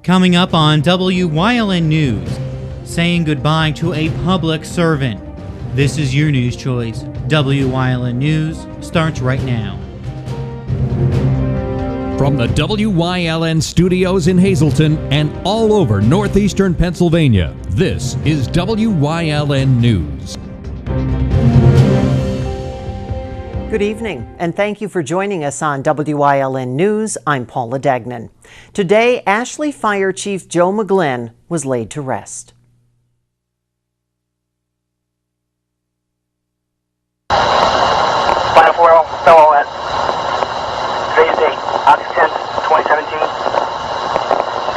Coming up on Wyln News, saying goodbye to a public servant. This is your news choice. Wyln News starts right now. From the Wyln studios in Hazleton and all over northeastern Pennsylvania, this is Wyln News. Good evening, and thank you for joining us on Wyln News. I'm Paula Degnan. Today, Ashley Fire Chief Joe McGlynn was laid to rest. Final four, fellow at today's date, August 10th, 2017,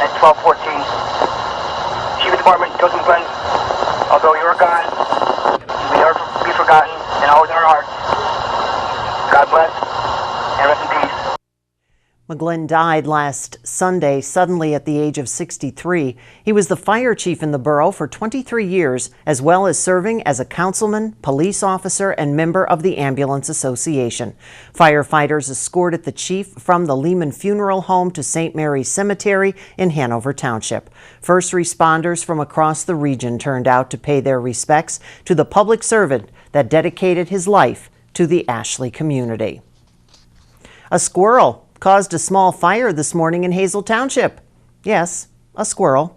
at 12:14. Chief of Department, Joseph McGlynn, although you are gone, you will never be forgotten and always in our hearts. God bless and rest in peace. McGlynn died last Sunday suddenly at the age of 63. He was the fire chief in the borough for 23 years, as well as serving as a councilman, police officer, and member of the Ambulance Association. Firefighters escorted the chief from the Lehman Funeral Home to St. Mary's Cemetery in Hanover Township. First responders from across the region turned out to pay their respects to the public servant that dedicated his life to the Ashley community. A squirrel caused a small fire this morning in Hazel Township. Yes, a squirrel.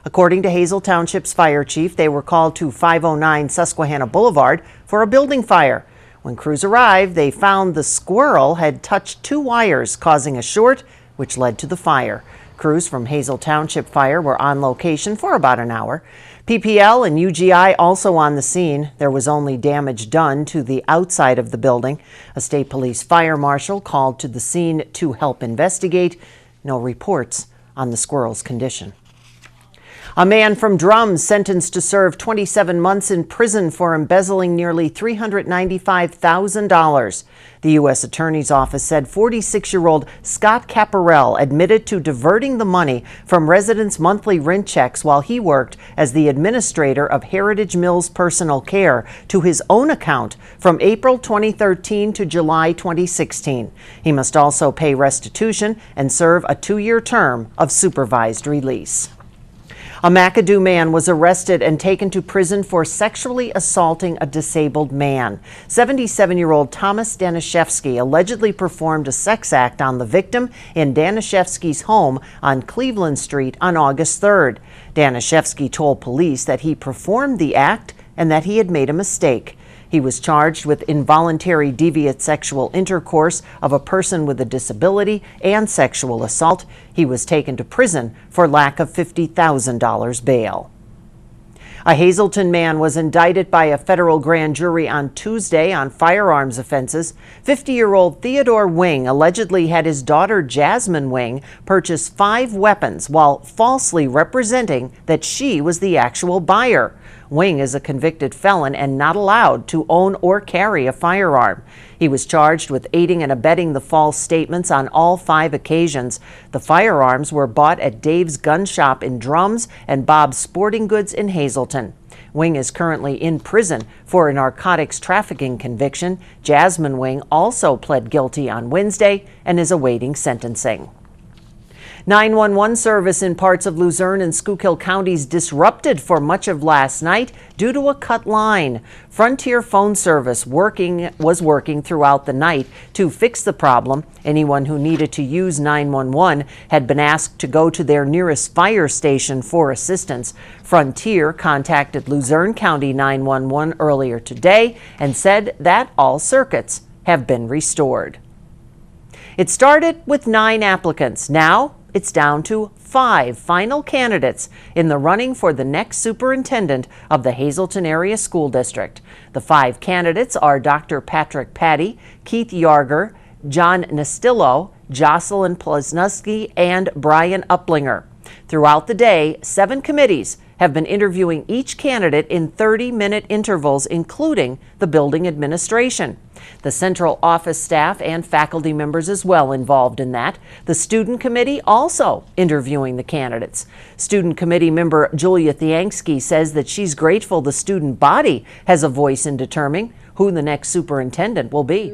According to Hazel Township's fire chief, they were called to 509 Susquehanna Boulevard for a building fire. When crews arrived, they found the squirrel had touched two wires, causing a short, which led to the fire. Crews from Hazel Township Fire were on location for about an hour. PPL and UGI also on the scene. There was only damage done to the outside of the building. A state police fire marshal called to the scene to help investigate. No reports on the squirrel's condition. A man from Drums sentenced to serve 27 months in prison for embezzling nearly $395,000. The U.S. Attorney's Office said 46-year-old Scott Caparel admitted to diverting the money from residents' monthly rent checks while he worked as the administrator of Heritage Mills Personal Care to his own account from April 2013 to July 2016. He must also pay restitution and serve a 2-year term of supervised release. A McAdoo man was arrested and taken to prison for sexually assaulting a disabled man. 77-year-old Thomas Danishevsky allegedly performed a sex act on the victim in Danishevsky's home on Cleveland Street on August 3rd. Danishevsky told police that he performed the act and that he had made a mistake. He was charged with involuntary deviant sexual intercourse of a person with a disability and sexual assault. He was taken to prison for lack of $50,000 bail. A Hazleton man was indicted by a federal grand jury on Tuesday on firearms offenses. 50-year-old Theodore Wing allegedly had his daughter Jasmine Wing purchase 5 weapons while falsely representing that she was the actual buyer. Wing is a convicted felon and not allowed to own or carry a firearm. He was charged with aiding and abetting the false statements on all 5 occasions. The firearms were bought at Dave's Gun Shop in Drums and Bob's Sporting Goods in Hazleton. Wing is currently in prison for a narcotics trafficking conviction. Jasmine Wing also pled guilty on Wednesday and is awaiting sentencing. 911 service in parts of Luzerne and Schuylkill counties disrupted for much of last night due to a cut line. Frontier phone service was working throughout the night to fix the problem. Anyone who needed to use 911 had been asked to go to their nearest fire station for assistance. Frontier contacted Luzerne County 911 earlier today and said that all circuits have been restored. It started with 9 applicants. Now it's down to 5 final candidates in the running for the next superintendent of the Hazleton Area School District. The 5 candidates are Dr. Patrick Patty, Keith Yarger, John Nestillo, Jocelyn Plesnuski, and Brian Uplinger. Throughout the day, 7 committees have been interviewing each candidate in 30-minute intervals, including the building administration. The central office staff and faculty members as well involved in that. The student committee also interviewing the candidates. Student committee member Julia Thiansky says that she's grateful the student body has a voice in determining who the next superintendent will be.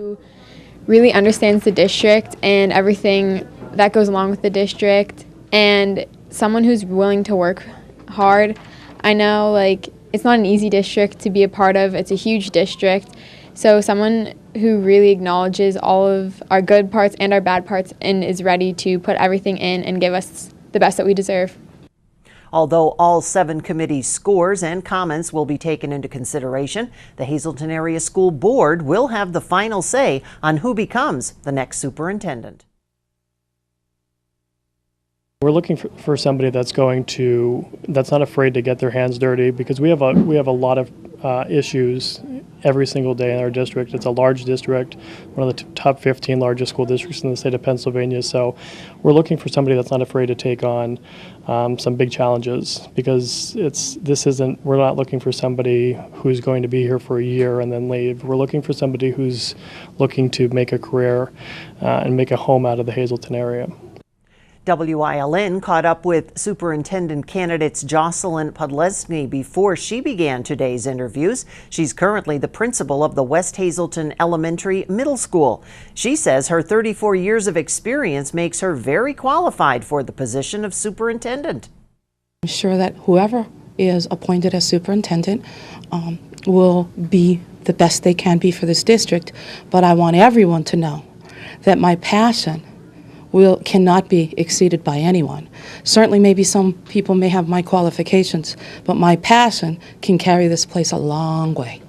Really understands the district and everything that goes along with the district, and someone who's willing to work hard. I know, like, it's not an easy district to be a part of. It's a huge district. So someone who really acknowledges all of our good parts and our bad parts and is ready to put everything in and give us the best that we deserve. Although all 7 committees' scores and comments will be taken into consideration, the Hazleton Area School Board will have the final say on who becomes the next superintendent. We're looking for somebody that's not afraid to get their hands dirty, because we have a lot of issues every single day in our district. It's a large district, one of the top 15 largest school districts in the state of Pennsylvania. So we're looking for somebody that's not afraid to take on some big challenges, because we're not looking for somebody who's going to be here for a year and then leave. We're looking for somebody who's looking to make a career and make a home out of the Hazleton area. Wyln caught up with superintendent candidates Jocelyn Podlesny before she began today's interviews. She's currently the principal of the West Hazleton Elementary Middle School. She says her 34 years of experience makes her very qualified for the position of superintendent. I'm sure that whoever is appointed as superintendent will be the best they can be for this district, but I want everyone to know that my passion cannot be exceeded by anyone. Certainly maybe some people may have my qualifications, but my passion can carry this place a long way.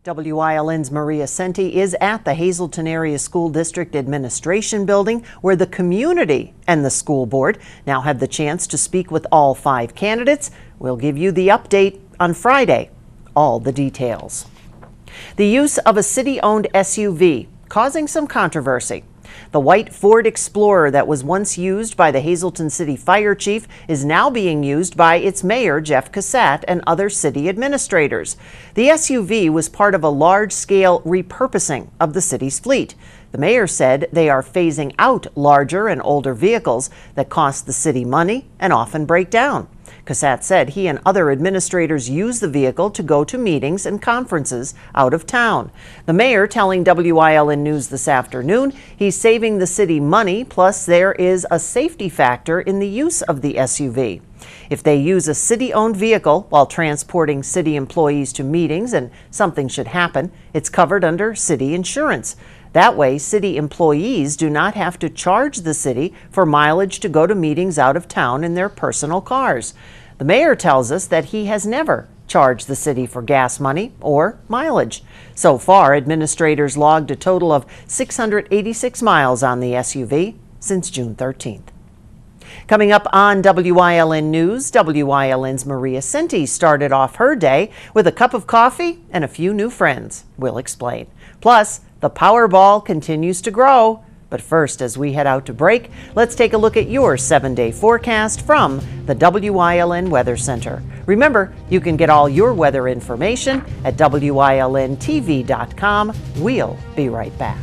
Wyln's Maria Senti is at the Hazleton Area School District Administration Building, where the community and the school board now have the chance to speak with all 5 candidates. We'll give you the update on Friday. All the details. The use of a city-owned SUV causing some controversy. The white Ford Explorer that was once used by the Hazleton City Fire Chief is now being used by its mayor, Jeff Cassat, and other city administrators. The SUV was part of a large-scale repurposing of the city's fleet. The mayor said they are phasing out larger and older vehicles that cost the city money and often break down. Cassat said he and other administrators use the vehicle to go to meetings and conferences out of town. The mayor telling Wyln News this afternoon he's saving the city money, plus there is a safety factor in the use of the SUV. If they use a city-owned vehicle while transporting city employees to meetings and something should happen, it's covered under city insurance. That way, city employees do not have to charge the city for mileage to go to meetings out of town in their personal cars. The mayor tells us that he has never charged the city for gas money or mileage. So far, administrators logged a total of 686 miles on the SUV since June 13th. Coming up on Wyln News, Wyln's Maria Senti started off her day with a cup of coffee and a few new friends. We'll explain. Plus, the Powerball continues to grow. But first, as we head out to break, let's take a look at your 7-day forecast from the Wyln Weather Center. Remember, you can get all your weather information at WYLNTV.com. We'll be right back.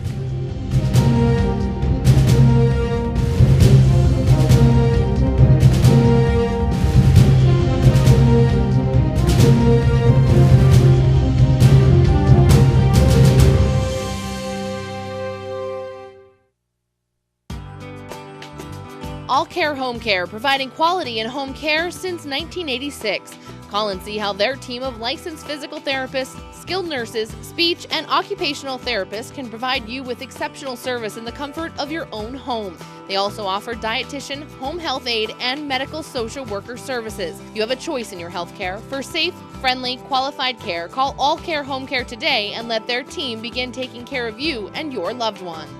All Care Home Care, providing quality in home care since 1986. Call and see how their team of licensed physical therapists, skilled nurses, speech, and occupational therapists can provide you with exceptional service in the comfort of your own home. They also offer dietitian, home health aide, and medical social worker services. You have a choice in your health care. For safe, friendly, qualified care, call All Care Home Care today and let their team begin taking care of you and your loved ones.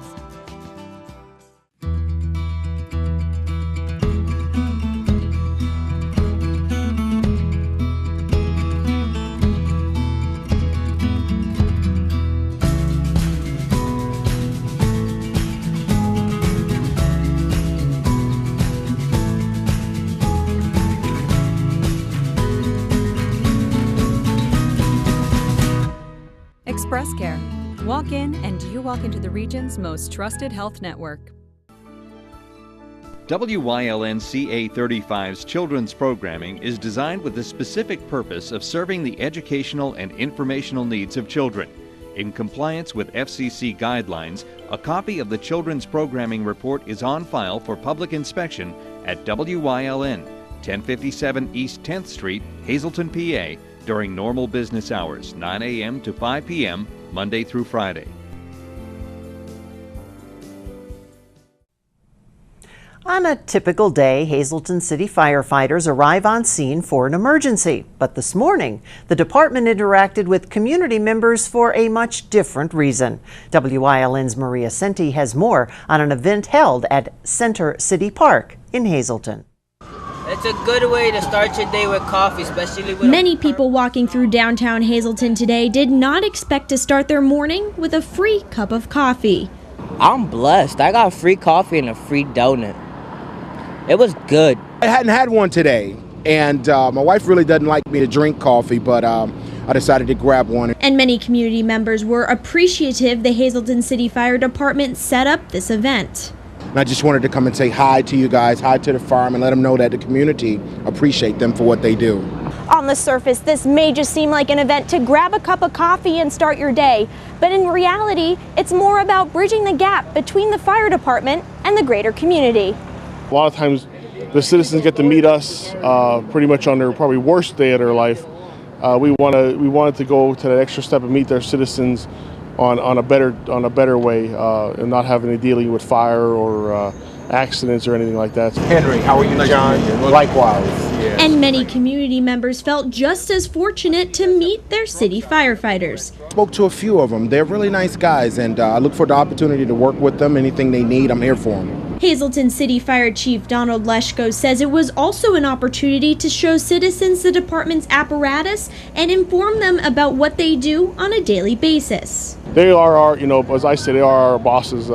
Express Care. Walk in and you walk into the region's most trusted health network. WYLN CA35's children's programming is designed with the specific purpose of serving the educational and informational needs of children. In compliance with FCC guidelines, a copy of the children's programming report is on file for public inspection at WYLN. 1057 East 10th Street, Hazleton, PA, during normal business hours, 9 a.m. to 5 p.m., Monday through Friday. On a typical day, Hazleton City firefighters arrive on scene for an emergency. But this morning, the department interacted with community members for a much different reason. WYLN's Maria Senti has more on an event held at Center City Park in Hazleton. It's a good way to start your day with coffee, especially with Many people walking through downtown Hazleton today did not expect to start their morning with a free cup of coffee. I'm blessed. I got free coffee and a free donut. It was good. I hadn't had one today, and my wife really doesn't like me to drink coffee, but I decided to grab one. And many community members were appreciative the Hazleton City Fire Department set up this event. And I just wanted to come and say hi to you guys, hi to the firemen, let them know that the community appreciate them for what they do. On the surface, this may just seem like an event to grab a cup of coffee and start your day, but in reality, it's more about bridging the gap between the fire department and the greater community. A lot of times the citizens get to meet us pretty much on their probably worst day of their life. We wanted to go to that extra step and meet their citizens on a better way and not having to dealing with fire or accidents or anything like that. Henry, how are you, John? Likewise. Yes. And many community members felt just as fortunate to meet their city firefighters. Spoke to a few of them. They're really nice guys, and I look for the opportunity to work with them. Anything they need, I'm here for them. Hazleton City Fire Chief Donald Leschko says it was also an opportunity to show citizens the department's apparatus and inform them about what they do on a daily basis. They are our, as I say, they are our bosses.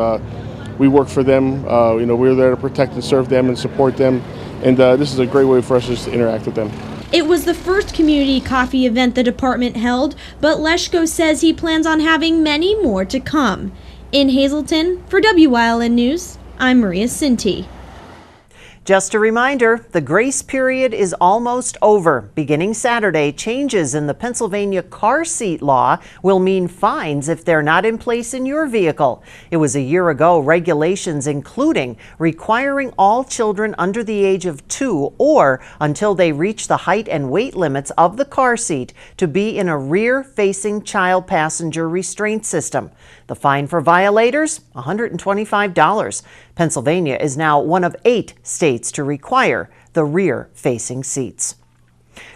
We work for them. We're there to protect and serve them and support them. And this is a great way for us just to interact with them. It was the first community coffee event the department held, but Leschko says he plans on having many more to come. In Hazleton, for WYLN News, I'm Maria Sinti. Just a reminder, the grace period is almost over. Beginning Saturday, changes in the Pennsylvania car seat law will mean fines if they're not in place in your vehicle. It was a year ago, regulations including requiring all children under the age of 2 or until they reach the height and weight limits of the car seat to be in a rear-facing child passenger restraint system. The fine for violators, $125. Pennsylvania is now one of 8 states to require the rear-facing seats.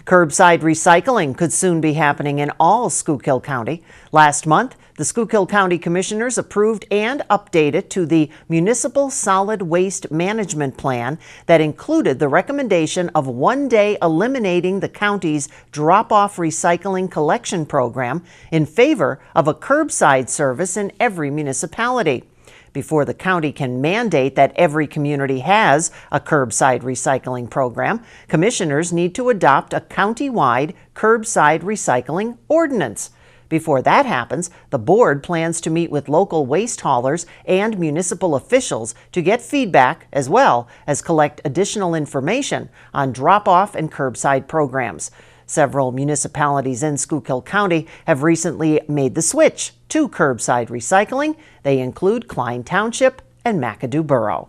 Curbside recycling could soon be happening in all Schuylkill County. Last month, the Schuylkill County Commissioners approved and updated to the Municipal Solid Waste Management Plan that included the recommendation of one day eliminating the county's drop-off recycling collection program in favor of a curbside service in every municipality. Before the county can mandate that every community has a curbside recycling program, commissioners need to adopt a county-wide curbside recycling ordinance. Before that happens, the board plans to meet with local waste haulers and municipal officials to get feedback as well as collect additional information on drop-off and curbside programs. Several municipalities in Schuylkill County have recently made the switch to curbside recycling. They include Klein Township and McAdoo Borough.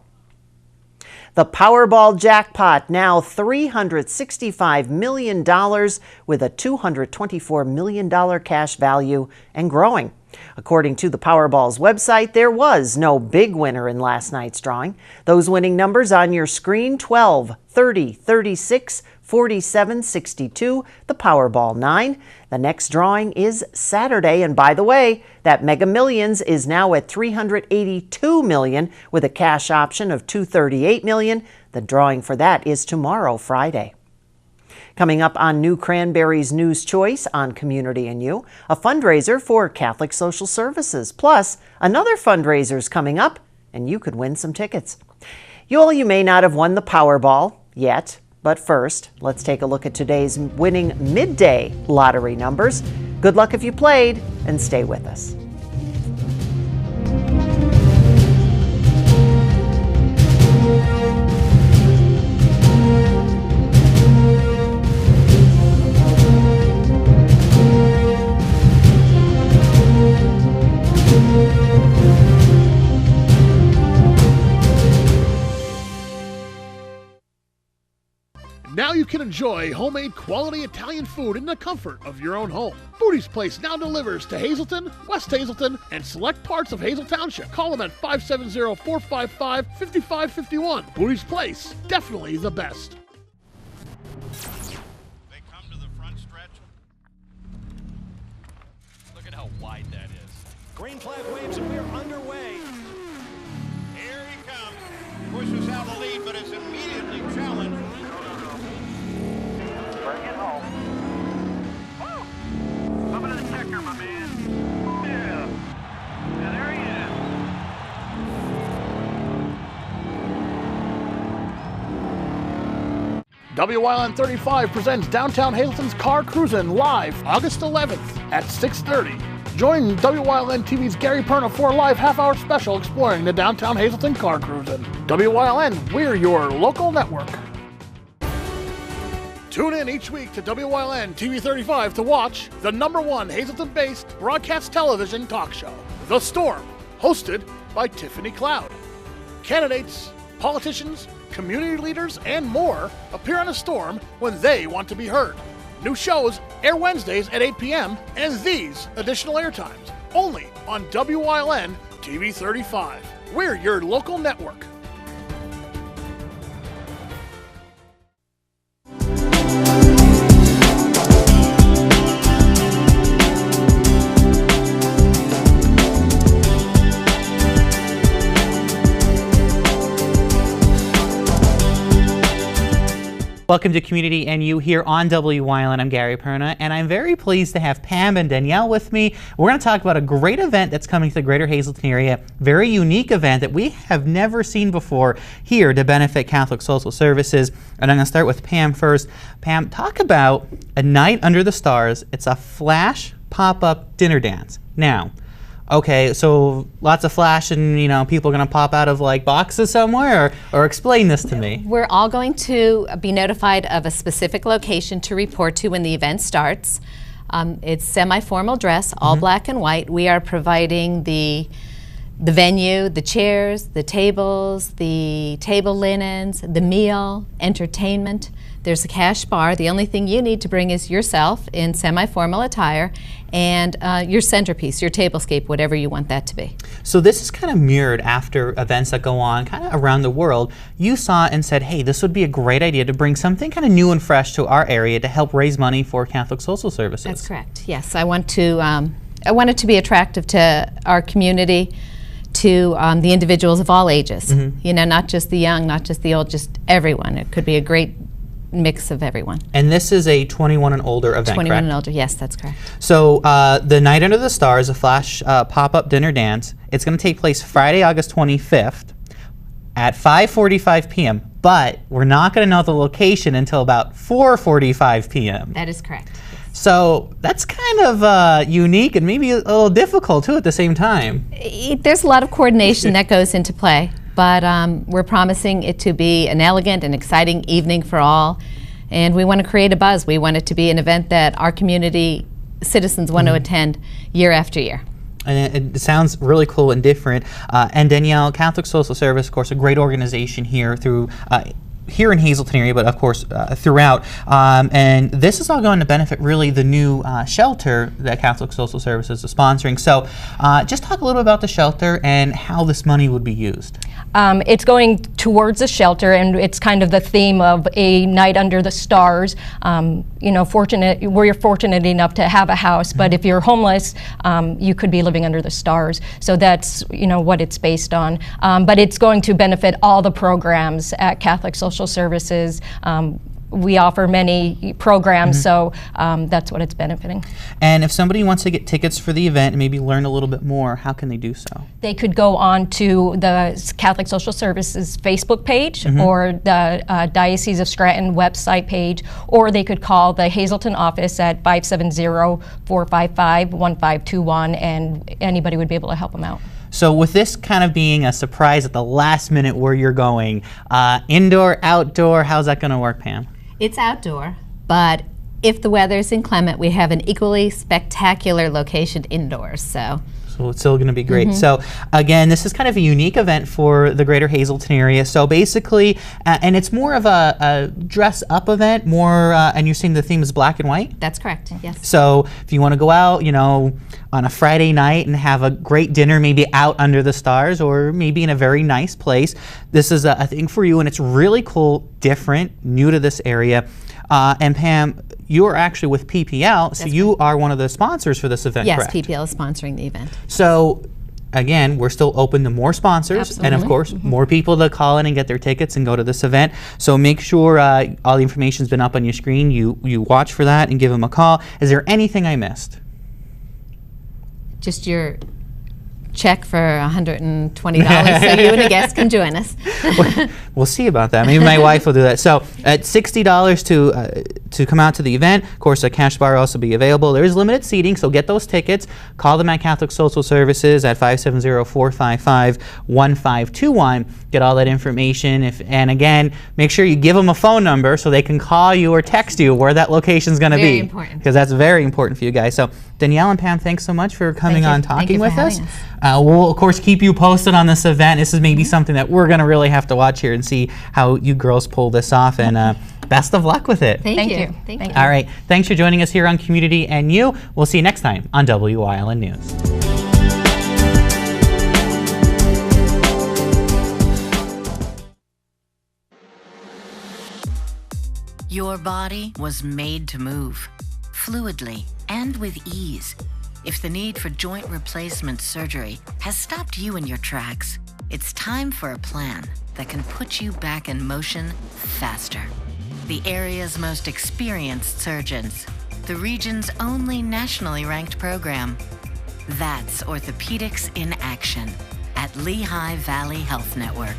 The Powerball jackpot now $365 million with a $224 million cash value and growing. According to the Powerball's website, there was no big winner in last night's drawing. Those winning numbers on your screen: 12, 30, 36, 47, 62, the Powerball 9. The next drawing is Saturday, and by the way, that Mega Millions is now at $382 million with a cash option of $238 million. The drawing for that is tomorrow, Friday. Coming up on New Cranberry's News Choice on Community and You, a fundraiser for Catholic Social Services. Plus, another fundraiser's coming up, and you could win some tickets. You may not have won the Powerball yet, but first, let's take a look at today's winning midday lottery numbers. Good luck if you played, and stay with us. Now you can enjoy homemade quality Italian food in the comfort of your own home. Booty's Place now delivers to Hazleton, West Hazleton, and select parts of Hazel Township. Call them at 570-455-5551. Booty's Place, definitely the best. They come to the front stretch. Look at how wide that is. Green flag waves and we're underway. Here he comes. Pushes out the lead, but is immediately challenged. Bring it home. Woo! Coming to the checker, my man. Yeah. Yeah, there he is. Wyln 35 presents Downtown Hazleton's Car Cruisin' live August 11th at 6:30. Join WYLN TV's Gary Perna for a live half-hour special exploring the Downtown Hazleton Car Cruisin'. WYLN, we're your local network. Tune in each week to WYLN TV 35 to watch the #1 Hazleton-based broadcast television talk show, The Storm, hosted by Tiffany Cloud. Candidates, politicians, community leaders, and more appear on The Storm when they want to be heard. New shows air Wednesdays at 8 p.m. and these additional airtimes only on WYLN TV 35. We're your local network. Welcome to Community NU here on WYLN. I'm Gary Perna, and I'm very pleased to have Pam and Danielle with me. We're going to talk about a great event that's coming to the greater Hazleton area, very unique event that we have never seen before here to benefit Catholic Social Services. And I'm going to start with Pam first. Pam, talk about A Night Under the Stars. It's a flash pop-up dinner dance. Now, okay, so lots of flash and, you know, people are going to pop out of like boxes somewhere, or explain this to me. We're all going to be notified of a specific location to report to when the event starts. It's semi-formal dress, all black and white. We are providing the venue, the chairs, the tables, the table linens, the meal, entertainment. There's a cash bar. The only thing you need to bring is yourself in semi-formal attire and your centerpiece, your tablescape, whatever you want that to be. So this is kind of mirrored after events that go on kind of around the world. You saw it and said, hey, this would be a great idea to bring something kind of new and fresh to our area to help raise money for Catholic Social Services. That's correct. Yes, I want it to be attractive to our community, to the individuals of all ages. You know, not just the young, not just the old, just everyone. It could be a great mix of everyone. And this is a 21 and older event, 21 correct? and older, yes, that's correct. So the Night Under the Stars, a flash pop-up dinner dance, it's going to take place Friday, August 25th at 5:45 p.m., but we're not going to know the location until about 4:45 p.m. That is correct. So that's kind of unique and maybe a little difficult too at the same time. There's a lot of coordination that goes into play, but we're promising it to be an elegant and exciting evening for all, and we want to create a buzz. We want it to be an event that our community citizens want to attend year after year. And it sounds really cool and different. And Danielle, Catholic Social Service, of course, a great organization here through here in Hazleton area, but of course throughout. And this is all going to benefit really the new shelter that Catholic Social Services is sponsoring. So just talk a little bit about the shelter and how this money would be used. It's going towards a shelter, and it's kind of the theme of A Night Under the Stars. You know, we're fortunate enough to have a house, but if you're homeless, you could be living under the stars. So that's, you know, what it's based on. But it's going to benefit all the programs at Catholic Social Services. We offer many programs, so that's what it's benefiting. And if somebody wants to get tickets for the event and maybe learn a little bit more, how can they do so? They could go on to the Catholic Social Services Facebook page or the Diocese of Scranton website page, or they could call the Hazleton office at 570-455-1521, and anybody would be able to help them out. So with this kind of being a surprise at the last minute where you're going, indoor, outdoor, how's that going to work, Pam? It's outdoor, but if the weather is inclement, we have an equally spectacular location indoors. So So it's still going to be great. So again, this is kind of a unique event for the greater Hazleton area. So basically, and it's more of a dress up event, more, and you're saying the theme is black and white? That's correct, yes. So if you want to go out, you know, on a Friday night and have a great dinner, maybe out under the stars or maybe in a very nice place, this is a thing for you, and it's really cool, different, new to this area. And Pam, you're actually with PPL, so you are one of the sponsors for this event, yes, correct? PPL is sponsoring the event. So, again, we're still open to more sponsors, and of course, more people to call in and get their tickets and go to this event. So make sure all the information's been up on your screen. You watch for that and give them a call. Is there anything I missed? Just your check for $120 so you and a guest can join us. We'll see about that. Maybe my wife will do that. So at $60 to come out to the event, of course, a cash bar will also be available. There is limited seating, so get those tickets. Call them at Catholic Social Services at 570-455-1521. Get all that information. And again, make sure you give them a phone number so they can call you or text you where that location is going to be. Very important. Because that's very important for you guys. So Danielle and Pam, thanks so much for coming on, talking with us. We'll, of course, keep you posted on this event. This is maybe something that we're going to really have to watch here and see how you girls pull this off. And best of luck with it. Thank you. Thank you. All right. Thanks for joining us here on Community and You. We'll see you next time on Wyln News. Your body was made to move, fluidly and with ease. If the need for joint replacement surgery has stopped you in your tracks, it's time for a plan that can put you back in motion faster. The area's most experienced surgeons, the region's only nationally ranked program. That's Orthopedics in Action at Lehigh Valley Health Network.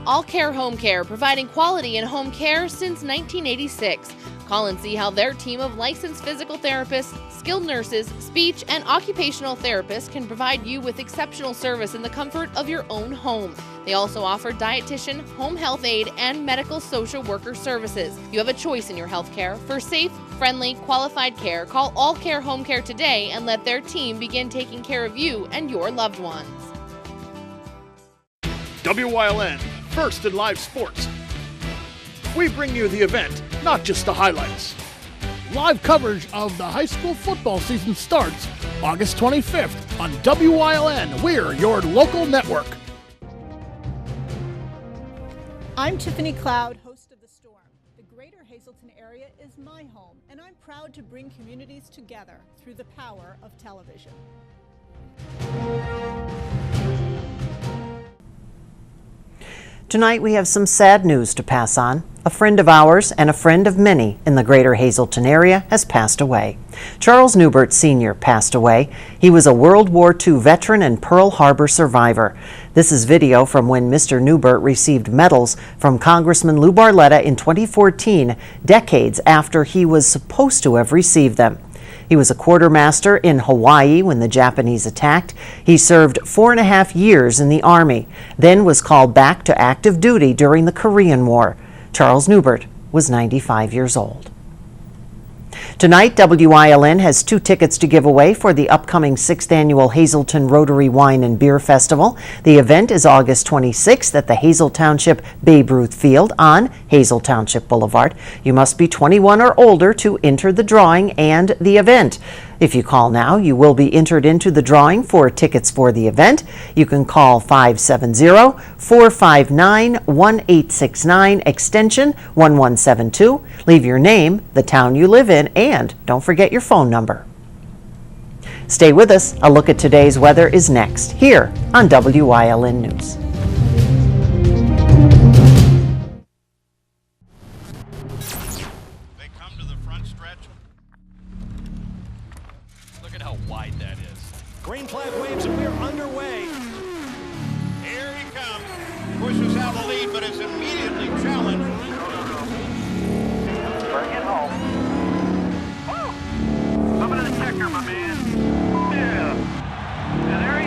All Care Home Care, providing quality in home care since 1986. Call and see how their team of licensed physical therapists, skilled nurses, speech, and occupational therapists can provide you with exceptional service in the comfort of your own home. They also offer dietitian, home health aide, and medical social worker services. You have a choice in your health care. For safe, friendly, qualified care, call All Care Home Care today and let their team begin taking care of you and your loved ones. WYLN, first in live sports. We bring you the event, not just the highlights. Live coverage of the high school football season starts August 25th on WYLN. We're your local network. I'm Tiffany Cloud, host of The Storm. The greater Hazleton area is my home, and I'm proud to bring communities together through the power of television. Tonight we have some sad news to pass on. A friend of ours and a friend of many in the greater Hazleton area has passed away. Charles Newbert Sr. passed away. He was a World War II veteran and Pearl Harbor survivor. This is video from when Mr. Newbert received medals from Congressman Lou Barletta in 2014, decades after he was supposed to have received them. He was a quartermaster in Hawaii when the Japanese attacked. He served 4.5 years in the Army, then was called back to active duty during the Korean War. Charles Newbert was 95 years old. Tonight, WYLN has 2 tickets to give away for the upcoming 6th Annual Hazleton Rotary Wine and Beer Festival. The event is August 26th at the Hazel Township Babe Ruth Field on Hazel Township Boulevard. You must be 21 or older to enter the drawing and the event. If you call now, you will be entered into the drawing for tickets for the event. You can call 570-459-1869, extension 1172. Leave your name, the town you live in, and don't forget your phone number. Stay with us. A look at today's weather is next, here on WYLN News. Green flag waves and we're underway. Here he comes. Pushes out the lead, but is immediately challenged. Bring it home. Woo! Coming to the checker, my man. Yeah. Yeah, there he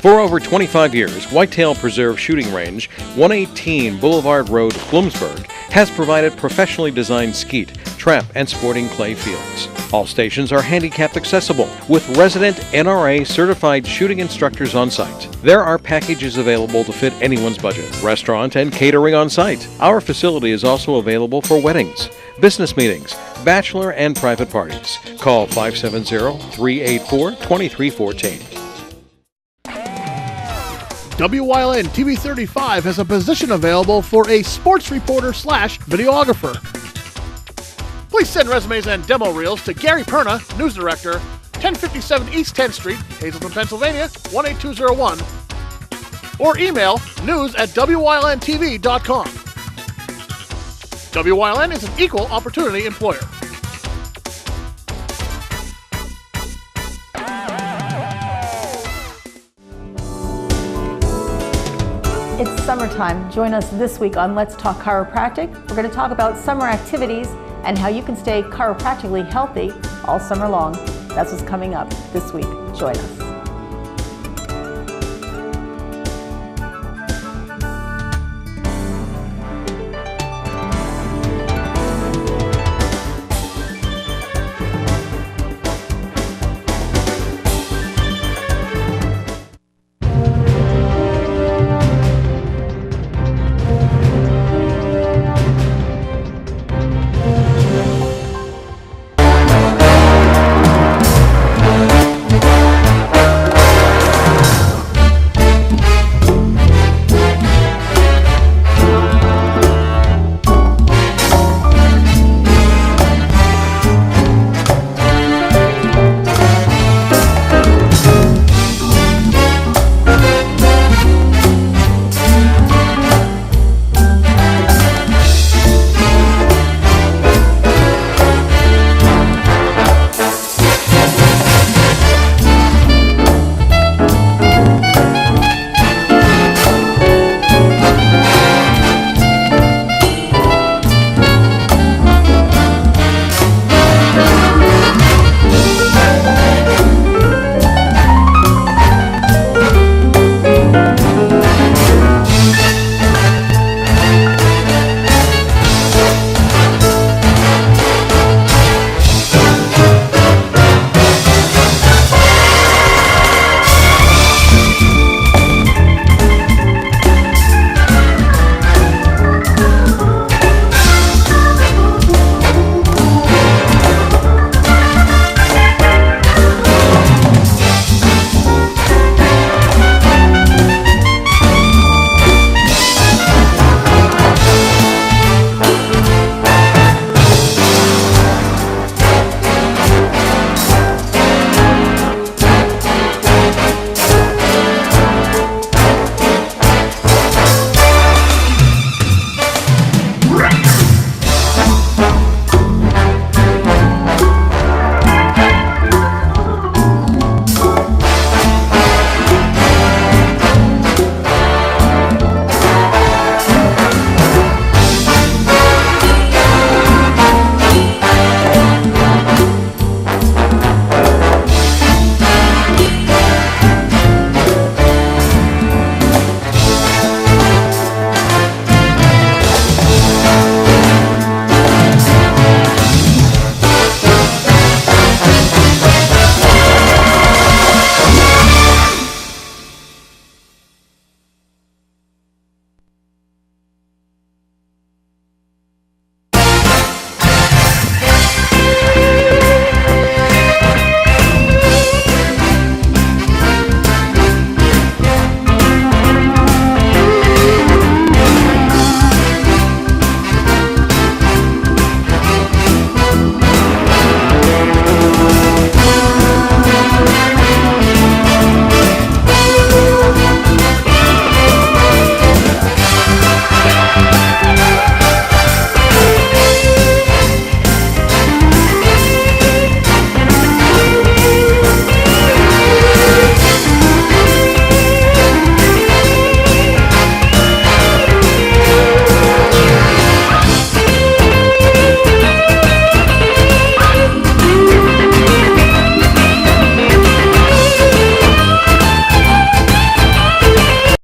For over 25 years, Whitetail Preserve Shooting Range, 118 Boulevard Road, Bloomsburg, has provided professionally designed skeet, trap, and sporting clay fields. All stations are handicapped accessible with resident NRA certified shooting instructors on site. There are packages available to fit anyone's budget. Restaurant and catering on site. Our facility is also available for weddings, business meetings, bachelor and private parties. Call 570-384-2314. WYLN TV 35 has a position available for a sports reporter / videographer. Please send resumes and demo reels to Gary Perna, News Director, 1057 East 10th Street, Hazleton, Pennsylvania, 18201, or email news@wylntv.com. WYLN is an equal opportunity employer. It's summertime. Join us this week on Let's Talk Chiropractic. We're going to talk about summer activities and how you can stay chiropractically healthy all summer long. That's what's coming up this week. Join us.